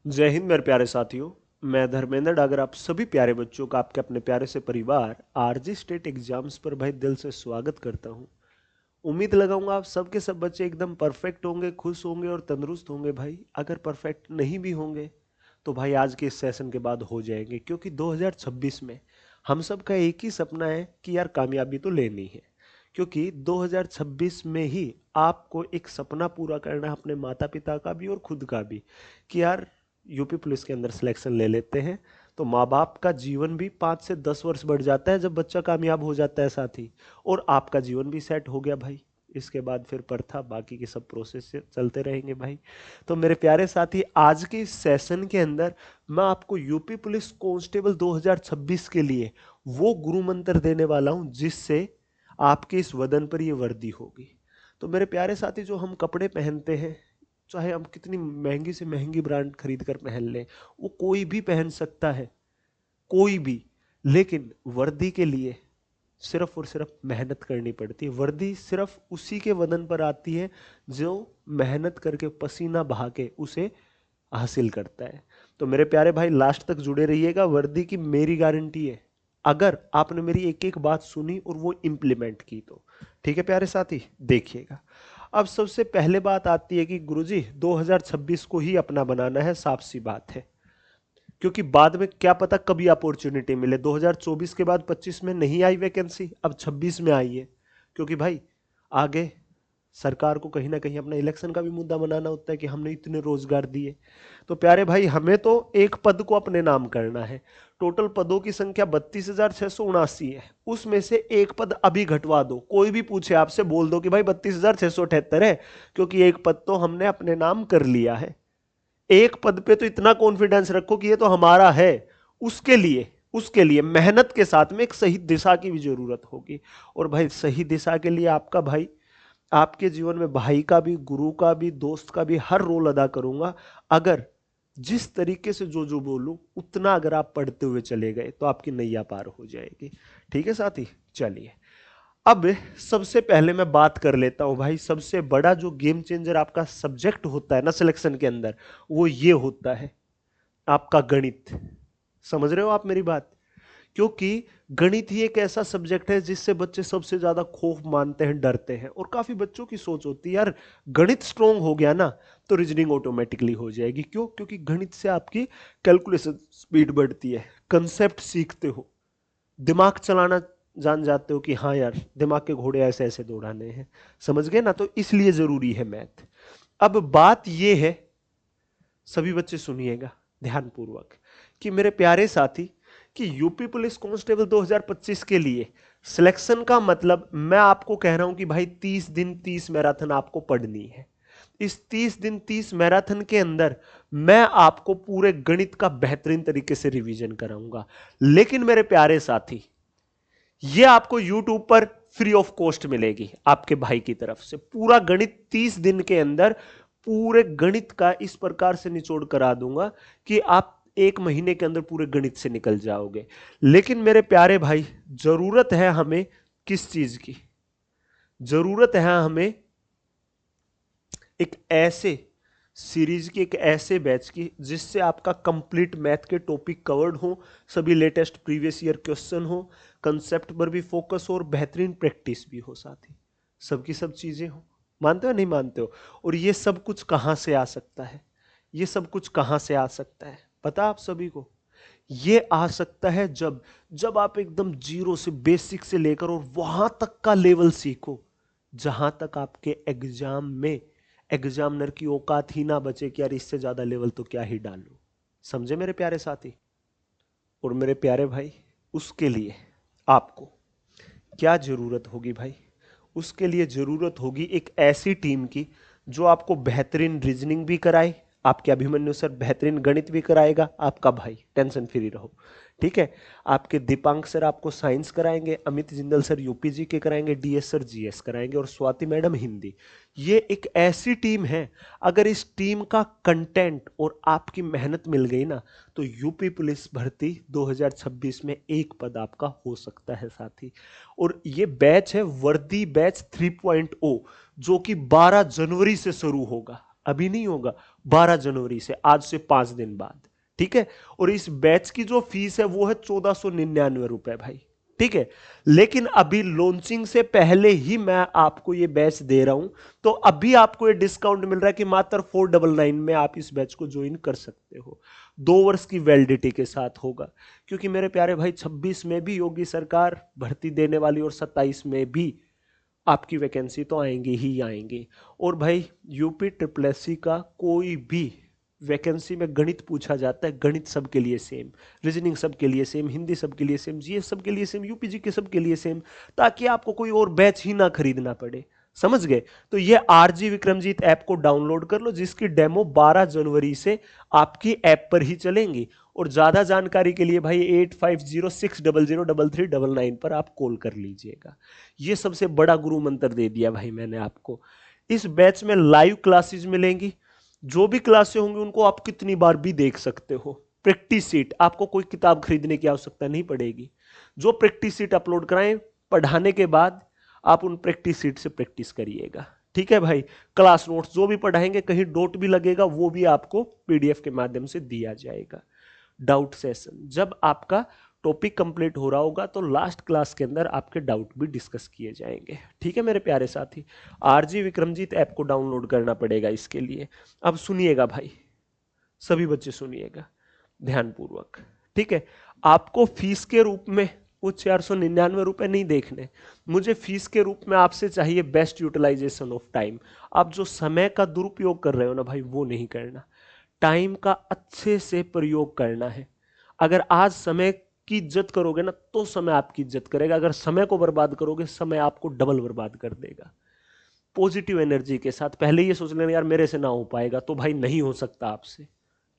जय हिंद मेरे प्यारे साथियों। मैं धर्मेंद्र डागर आप सभी प्यारे बच्चों का आपके अपने प्यारे से परिवार आरजी स्टेट एग्जाम्स पर भाई दिल से स्वागत करता हूं। उम्मीद लगाऊंगा आप सबके सब बच्चे एकदम परफेक्ट होंगे, खुश होंगे और तंदुरुस्त होंगे। भाई अगर परफेक्ट नहीं भी होंगे तो भाई आज के इस सेशन के बाद हो जाएंगे, क्योंकि 2026 में हम सब का एक ही सपना है कि यार कामयाबी तो लेनी है। क्योंकि 2026 में ही आपको एक सपना पूरा करना है, अपने माता पिता का भी और खुद का भी, कि यार यूपी पुलिस के अंदर सिलेक्शन ले लेते हैं। तो माँ बाप का जीवन भी 5 से 10 वर्ष बढ़ जाता है जब बच्चा कामयाब हो जाता है साथ ही, और आपका जीवन भी सेट हो गया भाई। इसके बाद फिर प्रथा बाकी के सब प्रोसेस से चलते रहेंगे भाई। तो मेरे प्यारे साथी, आज के इस सेशन के अंदर मैं आपको यूपी पुलिस कांस्टेबल 2026 के लिए वो गुरु मंत्र देने वाला हूं जिससे आपके इस वदन पर ये वर्दी होगी। तो मेरे प्यारे साथी, जो हम कपड़े पहनते हैं, चाहे हम कितनी महंगी से महंगी ब्रांड खरीद कर पहन लें, वो कोई भी पहन सकता है, कोई भी। लेकिन वर्दी के लिए सिर्फ और सिर्फ मेहनत करनी पड़ती है। वर्दी सिर्फ उसी के वदन पर आती है जो मेहनत करके पसीना बहा के उसे हासिल करता है। तो मेरे प्यारे भाई, लास्ट तक जुड़े रहिएगा। वर्दी की मेरी गारंटी है, अगर आपने मेरी एक एक बात सुनी और वो इंप्लीमेंट की तो। ठीक है प्यारे साथी, देखिएगा। अब सबसे पहले बात आती है कि गुरुजी 2026 को ही अपना बनाना है, साफ सी बात है। क्योंकि बाद में क्या पता कभी अपॉर्चुनिटी मिले। 2024 के बाद 25 में नहीं आई वैकेंसी, अब 26 में आई है। क्योंकि भाई आगे सरकार को कहीं ना कहीं अपना इलेक्शन का भी मुद्दा बनाना होता है कि हमने इतने रोजगार दिए। तो प्यारे भाई, हमें तो एक पद को अपने नाम करना है। टोटल पदों की संख्या 32,679 है। उसमें से एक पद अभी घटवा दो। कोई भी पूछे आपसे, बोल दो कि भाई 32,678 है, क्योंकि एक पद तो हमने अपने नाम कर लिया है। एक पद पे तो इतना कॉन्फिडेंस रखो कि ये तो हमारा है। उसके लिए मेहनत के साथ में एक सही दिशा की भी जरूरत होगी। और भाई सही दिशा के लिए आपका भाई आपके जीवन में भाई का भी, गुरु का भी, दोस्त का भी हर रोल अदा करूंगा। अगर जिस तरीके से जो जो बोलूं उतना अगर आप पढ़ते हुए चले गए तो आपकी नैया पार हो जाएगी। ठीक है साथी, चलिए। अब सबसे पहले मैं बात कर लेता हूं भाई, सबसे बड़ा जो गेम चेंजर आपका सब्जेक्ट होता है ना सिलेक्शन के अंदर, वो ये होता है आपका गणित। समझ रहे हो आप मेरी बात? क्योंकि गणित ही एक ऐसा सब्जेक्ट है जिससे बच्चे सबसे ज्यादा खौफ मानते हैं, डरते हैं। और काफी बच्चों की सोच होती है, यार गणित स्ट्रोंग हो गया ना तो रीजनिंग ऑटोमेटिकली हो जाएगी। क्यों? क्योंकि गणित से आपकी कैलकुलेशन स्पीड बढ़ती है, कंसेप्ट सीखते हो, दिमाग चलाना जान जाते हो कि हाँ यार दिमाग के घोड़े ऐसे ऐसे दौड़ाने हैं। समझ गए ना? तो इसलिए जरूरी है मैथ। अब बात यह है, सभी बच्चे सुनिएगा ध्यानपूर्वक, कि मेरे प्यारे साथी, कि यूपी पुलिस कांस्टेबल 2025 के लिए सिलेक्शन का मतलब, मैं आपको कह रहा हूं कि भाई 30 दिन 30 मैराथन आपको पढ़नी है। इस 30 दिन 30 मैराथन के अंदर मैं आपको पूरे गणित का बेहतरीन तरीके से रिवीजन कराऊंगा। लेकिन मेरे प्यारे साथी, यह आपको YouTube पर फ्री ऑफ कॉस्ट मिलेगी आपके भाई की तरफ से। पूरा गणित 30 दिन के अंदर पूरे गणित का इस प्रकार से निचोड़ करा दूंगा कि आप 1 महीने के अंदर पूरे गणित से निकल जाओगे। लेकिन मेरे प्यारे भाई, जरूरत है हमें किस चीज की? जरूरत है हमें एक ऐसे सीरीज की, एक ऐसे बैच की जिससे आपका कंप्लीट मैथ के टॉपिक कवर्ड हो, सभी लेटेस्ट प्रीवियस ईयर क्वेश्चन हो, कंसेप्ट पर भी फोकस हो और बेहतरीन प्रैक्टिस भी हो साथ ही, सबकी सब चीजें हो। मानते हो नहीं मानते हो? और ये सब कुछ कहां से आ सकता है? ये सब कुछ कहां से आ सकता है पता आप सभी को? ये आ सकता है जब जब आप एकदम जीरो से, बेसिक से लेकर और वहां तक का लेवल सीखो जहां तक आपके एग्जाम में एग्जामिनर की औकात ही ना बचे कि यार इससे ज्यादा लेवल तो क्या ही डालूं। समझे मेरे प्यारे साथी और मेरे प्यारे भाई? उसके लिए आपको क्या जरूरत होगी भाई? उसके लिए जरूरत होगी एक ऐसी टीम की जो आपको बेहतरीन रीजनिंग भी कराए। आपके अभिमन्यु सर बेहतरीन गणित भी कराएगा, आपका भाई टेंशन फ्री रहो। ठीक है? आपके दीपांक सर आपको साइंस कराएंगे, अमित जिंदल सर यूपीजी के कराएंगे, डीएस सर जीएस कराएंगे और स्वाति मैडम हिंदी। ये एक ऐसी टीम है, अगर इस टीम का कंटेंट और आपकी मेहनत मिल गई ना तो यूपी पुलिस भर्ती 2026 में एक पद आपका हो सकता है साथी। और ये बैच है वर्दी बैच 3.0, जो कि 12 जनवरी से शुरू होगा। अभी नहीं होगा, 12 जनवरी से, आज से 5 दिन बाद। ठीक है, और इस बैच की जो फीस है वो है 1499 रुपए भाई। ठीक है, लेकिन अभी लॉन्चिंग से पहले ही मैं आपको ये बैच दे रहा हूं, तो अभी आपको ये डिस्काउंट मिल रहा है कि मात्र 499 में आप इस बैच को ज्वाइन कर सकते हो। 2 वर्ष की वैलिडिटी के साथ होगा, क्योंकि मेरे प्यारे भाई 26 में भी योगी सरकार भर्ती देने वाली और 27 में भी आपकी वैकेंसी तो आएंगी ही आएंगी। और भाई यूपी ट्रिपल एससी का कोई भी वैकेंसी में गणित पूछा जाता है, गणित सबके लिए सेम, रीजनिंग सबके लिए सेम, हिंदी सबके लिए सेम, जीएस सबके लिए सेम, यूपीजी के सबके लिए सेम, ताकि आपको कोई और बैच ही ना खरीदना पड़े। समझ गए? तो ये आरजी विक्रमजीत ऐप को डाउनलोड कर लो, जिसकी डेमो 12 जनवरी से आपकी ऐप पर ही चलेंगी। और ज्यादा जानकारी के लिए भाई 8506003399 पर आप कॉल कर लीजिएगा। ये सबसे बड़ा गुरु मंत्र दे दिया भाई मैंने आपको। इस बैच में लाइव क्लासेस मिलेंगी, जो भी क्लासेस होंगी उनको आप कितनी बार भी देख सकते हो। प्रैक्टिस सीट, आपको कोई किताब खरीदने की आवश्यकता नहीं पड़ेगी। जो प्रैक्टिस सीट अपलोड कराएं, पढ़ाने के बाद आप उन प्रैक्टिस सीट से प्रैक्टिस करिएगा। ठीक है भाई, क्लास नोट्स जो भी पढ़ाएंगे, कहीं डोट भी लगेगा वो भी आपको पीडीएफ के माध्यम से दिया जाएगा। डाउट सेशन, जब आपका टॉपिक कंप्लीट हो रहा होगा तो लास्ट क्लास के अंदर आपके डाउट भी डिस्कस किए जाएंगे। ठीक है मेरे प्यारे साथी, आरजी विक्रमजीत ऐप को डाउनलोड करना पड़ेगा इसके लिए। अब सुनिएगा भाई, सभी बच्चे सुनिएगा ध्यानपूर्वक। ठीक है, आपको फीस के रूप में वो 499 रुपए नहीं देखने, मुझे फीस के रूप में आपसे चाहिए बेस्ट यूटिलाइजेशन ऑफ टाइम। आप जो समय का दुरुपयोग कर रहे हो ना भाई, वो नहीं करना, टाइम का अच्छे से प्रयोग करना है। अगर आज समय की इज्जत करोगे ना तो समय आपकी इज्जत करेगा, अगर समय को बर्बाद करोगे समय आपको डबल बर्बाद कर देगा। पॉजिटिव एनर्जी के साथ, पहले ये सोच लेना यार मेरे से ना हो पाएगा, तो भाई नहीं हो सकता आपसे।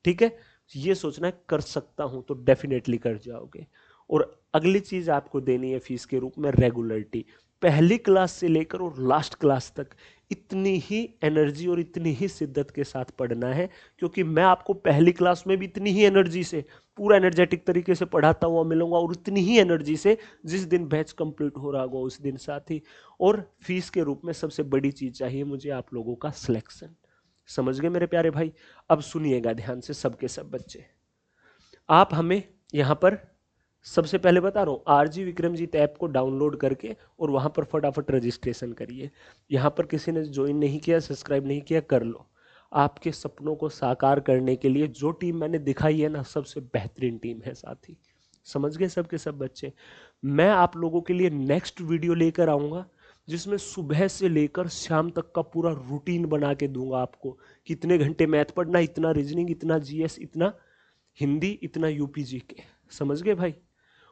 ठीक है, ये सोचना है कर सकता हूं तो डेफिनेटली कर जाओगे। और अगली चीज आपको देनी है फीस के रूप में रेगुलरिटी। पहली क्लास से लेकर और लास्ट क्लास तक इतनी ही एनर्जी और इतनी ही शिद्दत के साथ पढ़ना है, क्योंकि मैं आपको पहली क्लास में भी इतनी ही एनर्जी से, पूरा एनर्जेटिक तरीके से पढ़ाता हुआ मिलूंगा, और उतनी ही एनर्जी से जिस दिन बैच कंप्लीट हो रहा होगा उस दिन साथ ही। और फीस के रूप में सबसे बड़ी चीज चाहिए मुझे आप लोगों का सिलेक्शन। समझ गए मेरे प्यारे भाई? अब सुनिएगा ध्यान से सबके सब बच्चे। आप हमें यहां पर सबसे पहले बता रहा हूँ, आरजी विक्रमजीत ऐप को डाउनलोड करके और वहां पर फटाफट रजिस्ट्रेशन करिए। यहां पर किसी ने ज्वाइन नहीं किया, सब्सक्राइब नहीं किया, कर लो। आपके सपनों को साकार करने के लिए जो टीम मैंने दिखाई है ना, सबसे बेहतरीन टीम है साथी। समझ गए सबके सब बच्चे? मैं आप लोगों के लिए नेक्स्ट वीडियो लेकर आऊंगा, जिसमें सुबह से लेकर शाम तक का पूरा रूटीन बना के दूंगा आपको। कितने घंटे मैथ पढ़ना, इतना रीजनिंग, इतना जीएस, इतना हिंदी, इतना यूपीजी के। समझ गए भाई?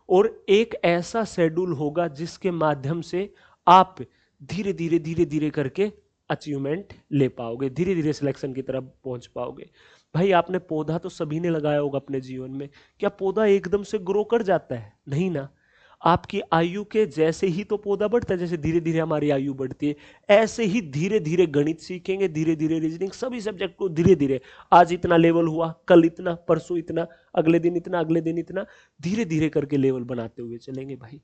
और एक ऐसा शेड्यूल होगा जिसके माध्यम से आप धीरे धीरे धीरे धीरे करके अचीवमेंट ले पाओगे, धीरे धीरे सिलेक्शन की तरफ पहुंच पाओगे। भाई आपने पौधा तो सभी ने लगाया होगा अपने जीवन में, क्या पौधा एकदम से ग्रो कर जाता है? नहीं ना। आपकी आयु के जैसे ही तो पौधा बढ़ता है, जैसे धीरे धीरे हमारी आयु बढ़ती है, ऐसे ही धीरे धीरे गणित सीखेंगे, धीरे धीरे रीजनिंग, सभी सब्जेक्ट को धीरे धीरे। आज इतना लेवल हुआ, कल इतना, परसों इतना, अगले दिन इतना, अगले दिन इतना, धीरे धीरे करके लेवल बनाते हुए चलेंगे भाई।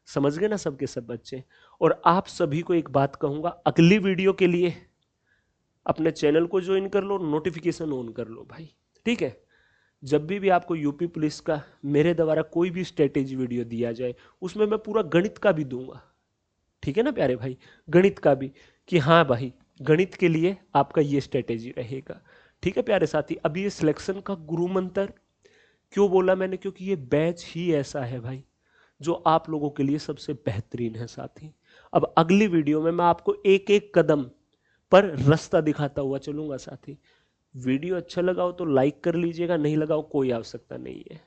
समझ गए ना सबके सब बच्चे? और आप सभी को एक बात कहूंगा, अगली वीडियो के लिए अपने चैनल को ज्वाइन कर लो, नोटिफिकेशन ऑन कर लो भाई। ठीक है, जब भी आपको यूपी पुलिस का मेरे द्वारा कोई भी स्ट्रेटेजी वीडियो दिया जाए, उसमें मैं पूरा गणित का भी दूंगा। ठीक है ना प्यारे भाई? गणित का भी, कि हाँ भाई गणित के लिए आपका ये स्ट्रेटेजी रहेगा। ठीक है प्यारे साथी? अभी ये सिलेक्शन का गुरु मंत्र क्यों बोला मैंने? क्योंकि ये बैच ही ऐसा है भाई जो आप लोगों के लिए सबसे बेहतरीन है साथी। अब अगली वीडियो में मैं आपको एक एक कदम पर रास्ता दिखाता हुआ चलूंगा साथी। वीडियो अच्छा लगा हो तो लाइक कर लीजिएगा, नहीं लगा हो कोई आवश्यकता नहीं है,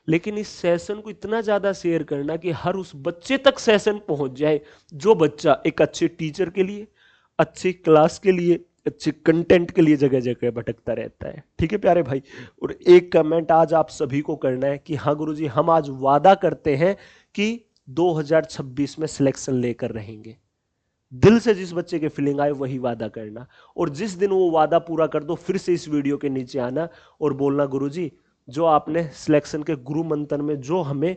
लेकिन इस सेशन को इतना ज्यादा शेयर करना कि हर उस बच्चे तक सेशन पहुंच जाए जो बच्चा एक अच्छे टीचर के लिए, अच्छी क्लास के लिए, अच्छे कंटेंट के लिए जगह जगह भटकता रहता है। ठीक है प्यारे भाई? और एक कमेंट आज आप सभी को करना है कि हाँ गुरुजी, हम आज वादा करते हैं कि 2026 में सिलेक्शन लेकर रहेंगे। दिल से जिस बच्चे के फीलिंग आए वही वादा करना, और जिस दिन वो वादा पूरा कर दो फिर से इस वीडियो के नीचे आना और बोलना गुरुजी, जो आपने सिलेक्शन के गुरु मंत्र में जो हमें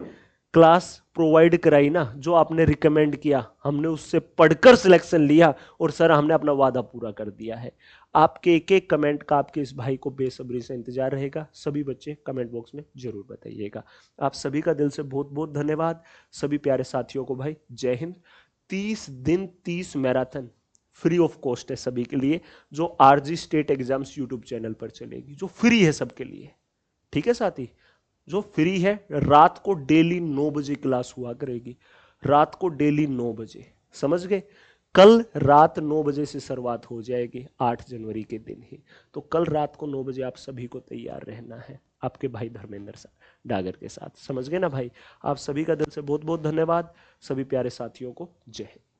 क्लास प्रोवाइड कराई ना, जो आपने रिकमेंड किया, हमने उससे पढ़कर सिलेक्शन लिया और सर हमने अपना वादा पूरा कर दिया है। आपके एक एक कमेंट का आपके इस भाई को बेसब्री से इंतजार रहेगा। सभी बच्चे कमेंट बॉक्स में जरूर बताइएगा। आप सभी का दिल से बहुत बहुत धन्यवाद। सभी प्यारे साथियों को भाई जय हिंद। 30 दिन 30 मैराथन फ्री ऑफ कॉस्ट है सभी के लिए, जो RG state exams YouTube channel पर चलेगी, जो फ्री है सबके लिए। ठीक है साथी, जो फ्री है। रात को डेली 9 बजे क्लास हुआ करेगी, रात को डेली 9 बजे, समझ गए। कल रात 9 बजे से शुरुआत हो जाएगी, 8 जनवरी के दिन ही। तो कल रात को 9 बजे आप सभी को तैयार रहना है, आपके भाई धर्मेंद्र डागर के साथ, समझ गए ना भाई। आप सभी का दिल से बहुत बहुत धन्यवाद। सभी प्यारे साथियों को जय हिंद।